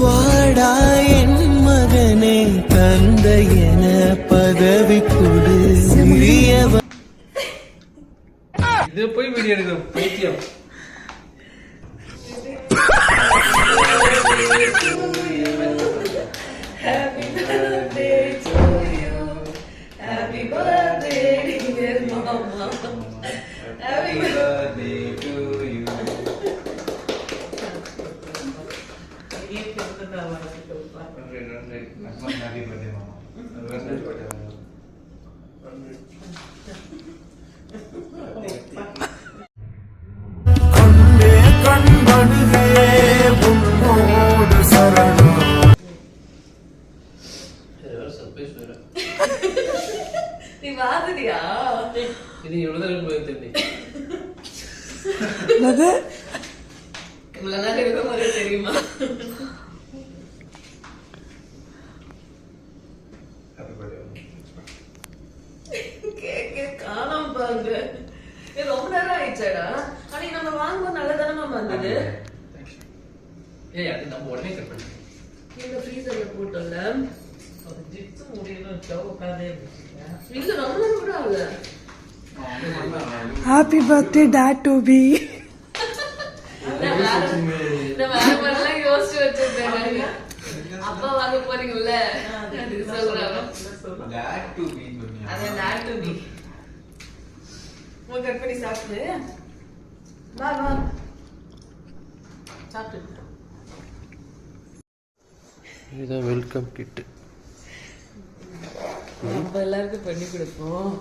வாடா என் மகனே தந்தை என பதவி கொடு. இது போய் வீடியோ எடுக்கிறோம் பைத்தியம். Happy birthday to you. Happy birthday dear mama. Happy birthday to you. ये कितना दावा है तो Happy birthday mama. கொண்டே கண்படுகே உன்னோடு சரணம். நீ வாதுடியா இது எவ்வளவு போய் தெரியும். என்னது இவ்வளவு நாள் இருக்க மாதிரி தெரியுமா? கேக்கே காணாம பாருங்க. ரொம்ப நேரம் ஆயிடுச்சாடா. அன்னைக்கு நம்ம வாங்கும்போது நல்லதானமா வந்தது. ஏய் அது நம்ம உடனே கட் பண்ணி இந்த ஃப்ரீசர்ல போட்டோம்ல. அது ஜிப்ஸ் முடியல சவுக்காதே இருந்துச்சு. ஃப்ரீசர் ரொம்ப நேரம் கூட ஆகல. Happy birthday dad to be. நான் வேற மாதிரிலாம் யோசிச்சு வச்சிருந்தேன். அப்பா வாங்க போறீங்கல்ல அதுக்கு சொல்றாங்க. Dad to be சொன்னீங்க. அது dad to be. கட் பண்ணி சாப்பிடு. வா வா சாப்பிடு. இதுதான் வெல்கம் கிட். நம்ம எல்லாருக்கும் பண்ணி கொடுப்போம்.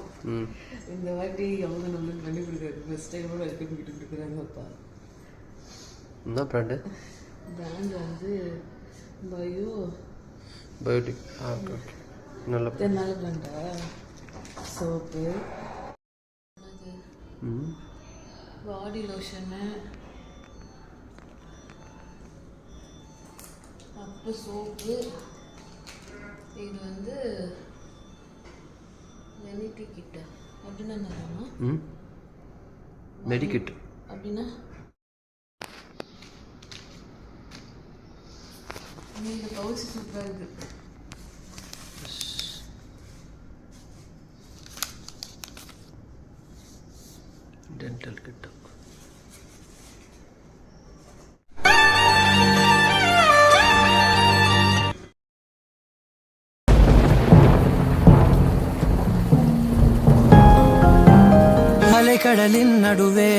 இந்த வாட்டி அவங்க நம்மளுக்கு பண்ணி கொடுக்குறாங்க. ஃபர்ஸ்ட் டைம் வெல்கம் கிட் கொடுக்குறாங்க அப்பா. என்ன பிராண்டு? பிராண்ட் வந்து பயோட்டிக். ஓகே நல்ல நல்ல பிராண்டா? சோப்பு, பாடி லோஷனு, அப்புறம் சோப்பு. இது வந்து வெனிட்டி கிட்ட அப்படின்னா என்னன்னா மெடிக்கிட் அப்படின்னா இந்த பவுச் சூப்பராக இருக்கு. Dental kit. அலைக்கடலின் நடுவே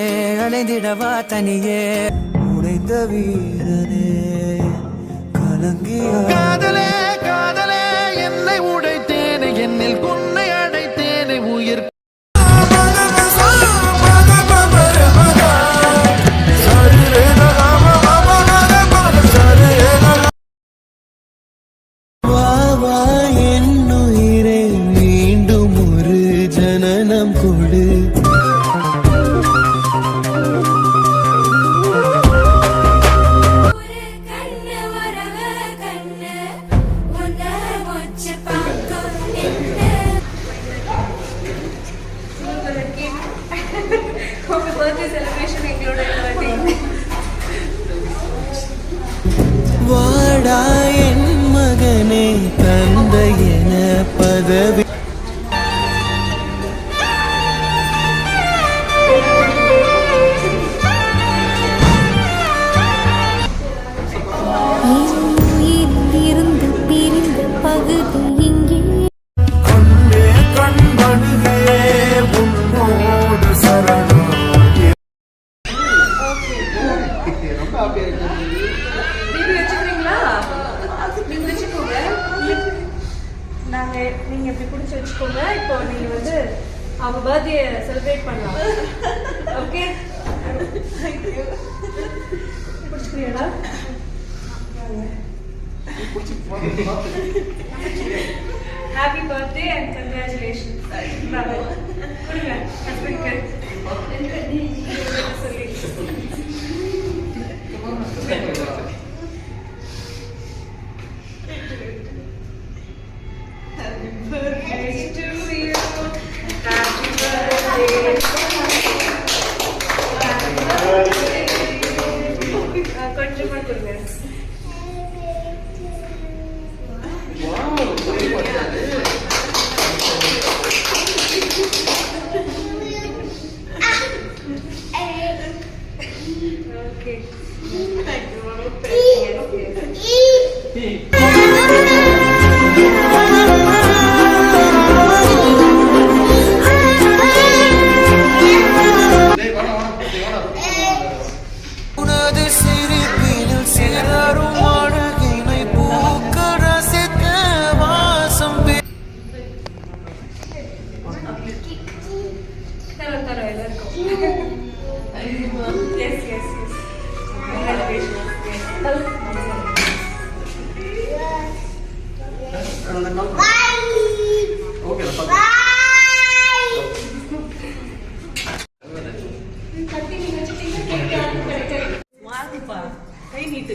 அலைந்திடவா தனியே உடைந்த வீரனே கலங்கிய காதலே காதலே என்னை உடைத்தேனே என்னில் உன்னை அடைத்தேனே உயிர் வா வா என் உயிரே மீண்டும் ஒரு ஜனனம் கொடு. Happy birthday celebration included in the team. வாடா என் மகனே தந்தை என பதவி இருந்து பிரிந்த பகுதி இங்கே கொண்டே கண்படுகே உன்னோடு சரணம். நீங்க வச்சுக்கிறீங்களா? நீங்க வச்சுக்கோங்க. நீங்க இப்படி பிடிச்சி வச்சுக்கோங்க. இப்போ நீங்க வந்து அவங்க பர்த்டே செலிப்ரேட் பண்ணலாம். ஓகே பிடிச்சிக்கிறியாடா? Happy birthday and congratulation. கொடுங்க ஹஸ்பண்ட்க்கு சொல்லி. Happy birthday to you. Happy birthday. Happy birthday. Okay உனது சிரிப்பினில் சிலரும் அழகினை பூக்க ரசித்த வாசம் தர எல்லாருக்கும் எஸ் எஸ் கை நீட்டு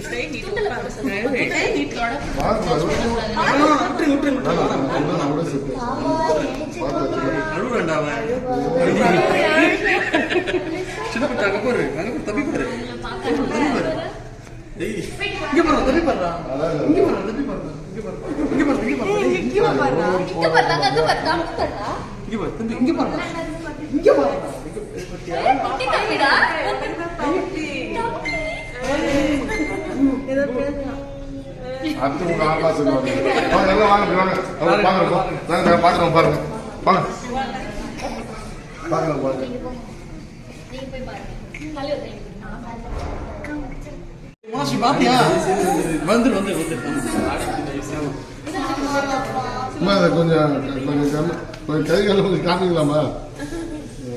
கொஞ்சம் கை கால கொஞ்சம் காமிக்கலாமா?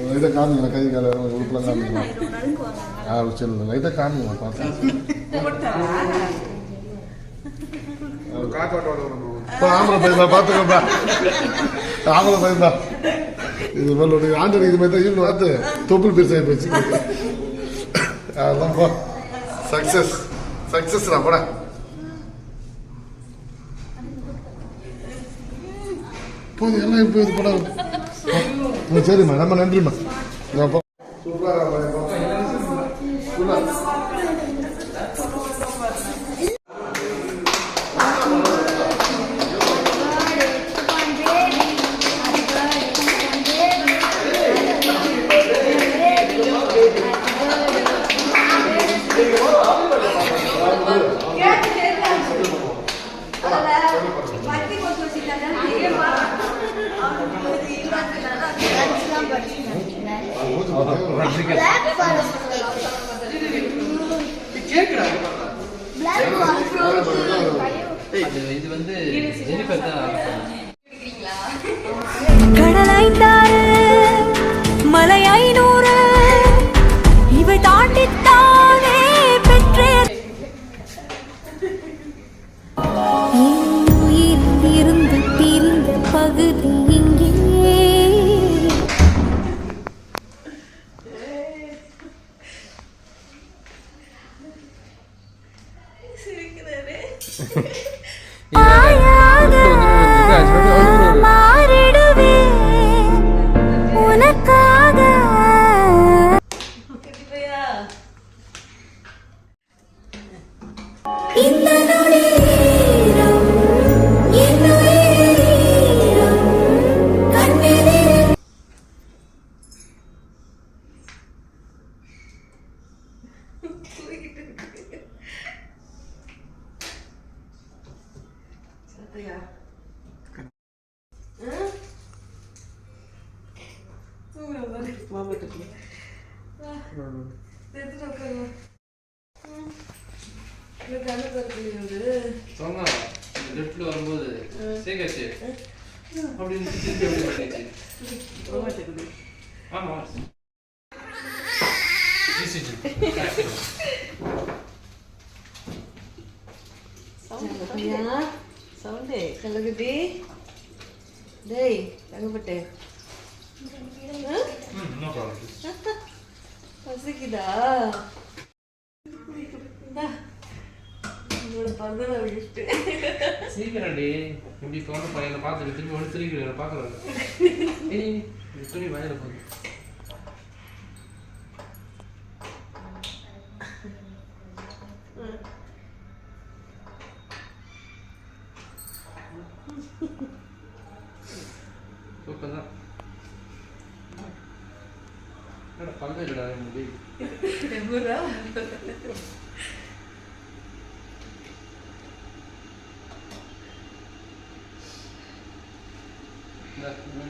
லைட்டாக காமிக்கலாம், கை கால உறுப்புலாம் காமிக்கலாம். சரி லைட்டாக காமிக்கலாம் பார்த்தேன். ஆம்பளை பையன் பார்த்துக்கப்பா, ஆம்பளை பையன் தான் இது மாதிரி ஆண்டு இது மாதிரி தான் இவனு பார்த்து தொப்புள் பெருசாகி போச்சு. அதெல்லாம் போ சக்சஸ்ரா போட. போதும் எல்லாம் இப்போ இது படம். சரிம்மா, ரொம்ப நன்றிம்மா. இது வந்து ஜெனிஃபர் தான். கடலைந்தாறு மலை 500 இவை தாண்டித்தானே பெற்றேன். என் உயிரில் இருந்து பிரிந்த பகுதி இங்கே. மாறிடுவேன் உனக்காக. இந்த நொடியிலும் என்னுயிரிலும் கண்ணிலே சொன்னா லெஃப்ட்ல வரும்போது சேகாச்சு அப்படின்னு திருப்பி பண்ணிச்சு. ஆமா சவுண்டே கலகுதி. டேய் தங்கப்பட்டே, பசிக்குதா? சீக்கிரண்டி இப்படி போன பையனை பார்த்துட்டு திரும்பி ஒன்று திரும்பி பார்க்கறாங்க. துணி வயல போகுது. சூப்பர் தான். பல்வே இல்லடா முடி எவ்வளோ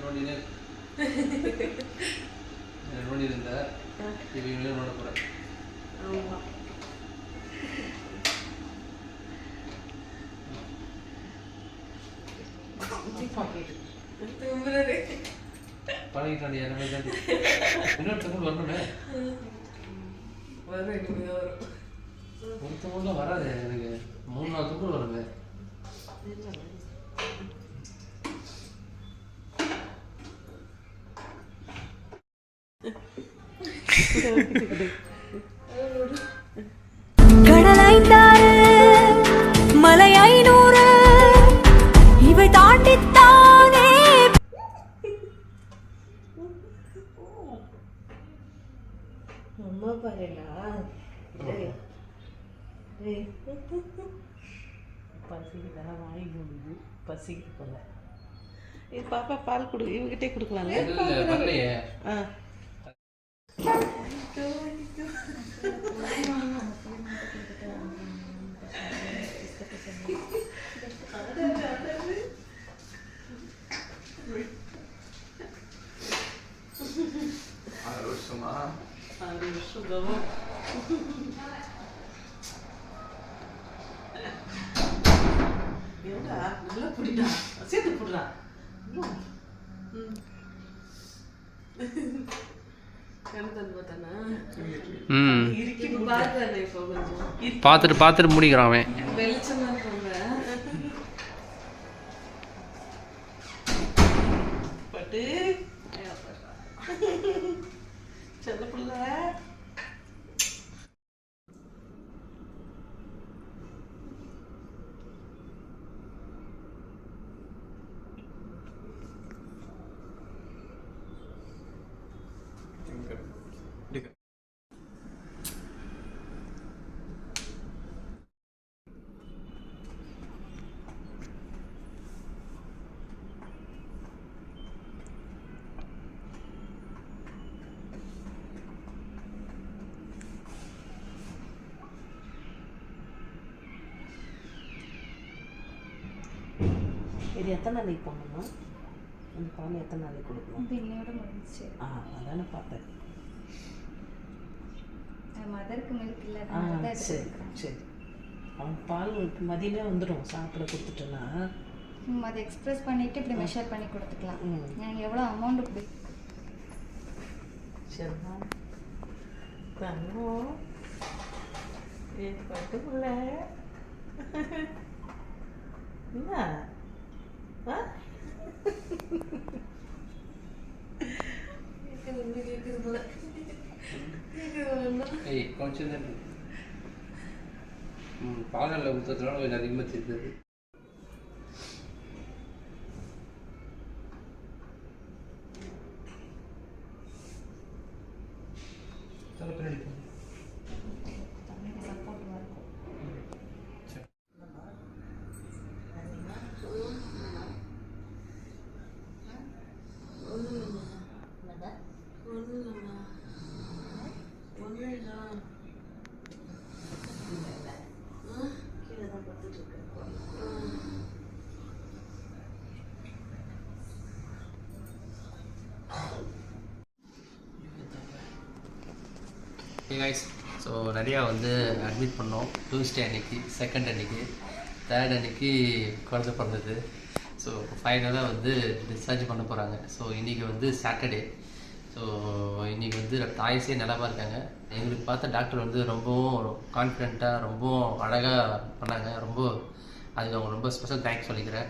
நோண்டினே நோண்டி இருந்த இவங்க நோண்ட போகிறேன். ஆமாம் பழகிட்டாண்டி எல்லாமே தாண்டி இன்னொரு தமிழ் வரணுமே. வரும் இனிமே வரும். ஒரு தமிழ்லாம் வராது எனக்கு 3-4 தமிழ் வருங்க. கடலைந்தாறு மலை 500 இவை தாண்டித்தானே அம்மா பாருடா பசிக்குதா வாங்கி முடியுது பசிக்கு போல. இது பாப்பா பால் கொடு இவகிட்டே கொடுக்கலாங்க. இல்லை வரலையே. ஆ நல்லா புடிடா சேர்த்து புடுறா. பார்த்துட்டு முடிக்கிறான் அவன். வெளிச்சமா இருப்பாங்க பட்டு செல்ல பிள்ளை. இது எத்தனை நாளைக்கு போகணுமா? அந்த பால் எத்தனை நாளைக்கு கொடுக்கணும்? இது இன்னையோட முடிஞ்சிச்சு. அதானே பார்த்தேன். மதருக்கு மில்க் இல்லை. சரி சரி. அவன் பால் மதியமே வந்துடும் சாப்பிட கொடுத்துட்டேன்னா. அதை எக்ஸ்பிரஸ் பண்ணிவிட்டு இப்படி மெஷர் பண்ணி கொடுத்துக்கலாம். நீங்கள் எவ்வளோ அமௌண்ட் இப்படி சரிண்ணா தங்கம் ஏன் பட்டுக்குள்ள என்ன கொஞ்சம் பாலில் ஊற்றுறதுனால கொஞ்சம் அதிகமாக தெரிஞ்சது. பின்னாடி சப்போர்ட்டிவாக இருக்கும். கைஸ், ஸோ நிறையா வந்து அட்மிட் பண்ணோம். டியூஸ்டே அன்றைக்கி, செகண்ட் அன்றைக்கி, தேர்ட் அன்றைக்கி குழந்தை பிறந்தது. ஸோ ஃபைனலாக வந்து டிஸ்சார்ஜ் பண்ண போகிறாங்க. ஸோ இன்றைக்கி வந்து சாட்டர்டே. ஸோ இன்றைக்கி வந்து தாய்ஸே நல்லாவாக இருக்காங்க. எங்களுக்கு பார்த்த டாக்டர் வந்து ரொம்பவும் கான்ஃபிடென்ட்டாக ரொம்பவும் அழகாக பண்ணாங்க. அதுக்கு அவங்க ரொம்ப ஸ்பெஷல் தேங்க்ஸ் சொல்லிக்கிறேன்.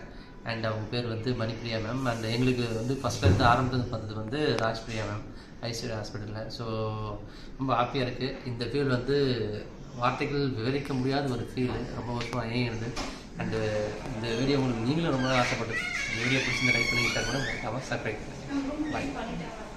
அண்ட் அவங்க பேர் வந்து மணிப்பிரியா மேம். அண்ட் எங்களுக்கு வந்து ஃபஸ்ட்லேருந்து ஆரம்பத்துலேருந்து பார்த்தது வந்து ராஜ்பிரியா மேம், ஐஸ்வர்யா ஹாஸ்பிட்டலில். ஸோ ரொம்ப ஹாப்பியாக இருக்குது. இந்த ஃபீல் வந்து வார்த்தைகள் விவரிக்க முடியாத ஒரு ஃபீல். ரொம்ப வருஷமாக ஏங்கிருந்து. அண்டு இந்த வீடியோ உங்களுக்கு நீங்களும் ரொம்ப ஆசைப்பட்டு இந்த வீடியோ பிடிச்சிருந்த லைக் பண்ணிக்கிட்டா கூட மறக்காமல் சப்ஸ்கிரைப் பண்ணுங்கள். பாய்.